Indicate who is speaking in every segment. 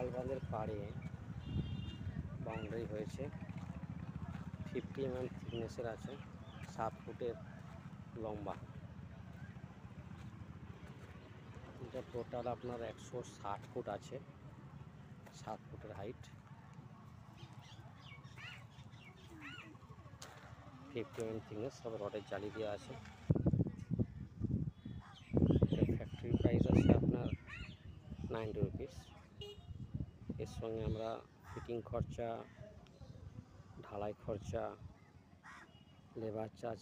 Speaker 1: খালবাঁধের পাড়ে বাউন্ডারি হয়েছে, 50 mm থিকনেসের আছে, 7 ফুটের লম্বা। এটা টোটাল আপনার 160 ফুট আছে, 7 ফুটের হাইট, 50 mm থিকনেস, সব রডের জালি দেওয়া আছে। ফ্যাক্টরি প্রাইস আছে আপনার 90 রুপিস। এর সঙ্গে আমরা ফিটিং খরচা, ঢালাই খরচা, লেবার চার্জ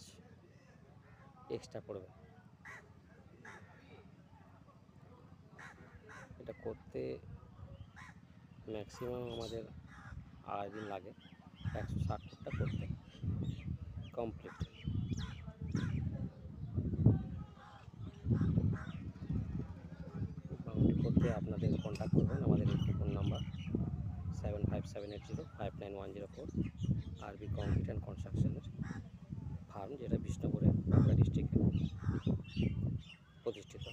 Speaker 1: এক্সট্রা পড়বে। এটা করতে ম্যাক্সিমাম আমাদের 2.5 দিন লাগে, 160 ফুটটা করতে কমপ্লিট। বাউন্ডারি করতে আপনাদের কন্ট্যাক্ট করবেন আমাদের এই ফোন নাম্বার 7578059104। আরবি কংক্রিট অ্যান্ড কনস্ট্রাকশনের ফার্ম, যেটা বিষ্ণুপুরে বাঁকুড়া ডিস্ট্রিক্টে প্রতিষ্ঠিত।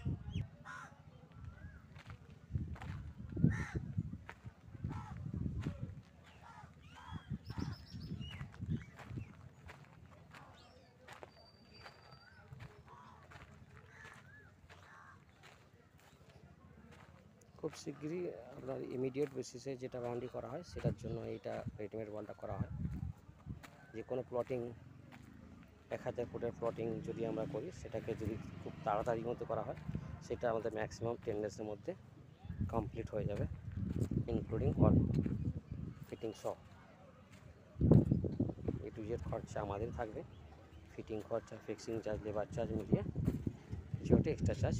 Speaker 1: খুব শীঘ্রই আপনার ইমিডিয়েট বেসিসে যেটা বাউন্ডারি করা হয় সেটার জন্য এইটা রেডিমেড ওয়ালটা করা হয়। যে কোনো প্লটিং 1000 ফুটের প্লটিং যদি আমরা করি, সেটাকে যদি খুব তাড়াতাড়ির মধ্যে করা হয়, সেটা আমাদের ম্যাক্সিমাম 10 ডেজের মধ্যে কমপ্লিট হয়ে যাবে, ইনক্লুডিং অল ফিটিং সহ। এ টু জেড খরচা আমাদের থাকবে, ফিটিং খরচা, ফিক্সিং চার্জ, লেবার চার্জ মিলিয়ে কিছু একটা এক্সট্রা চার্জ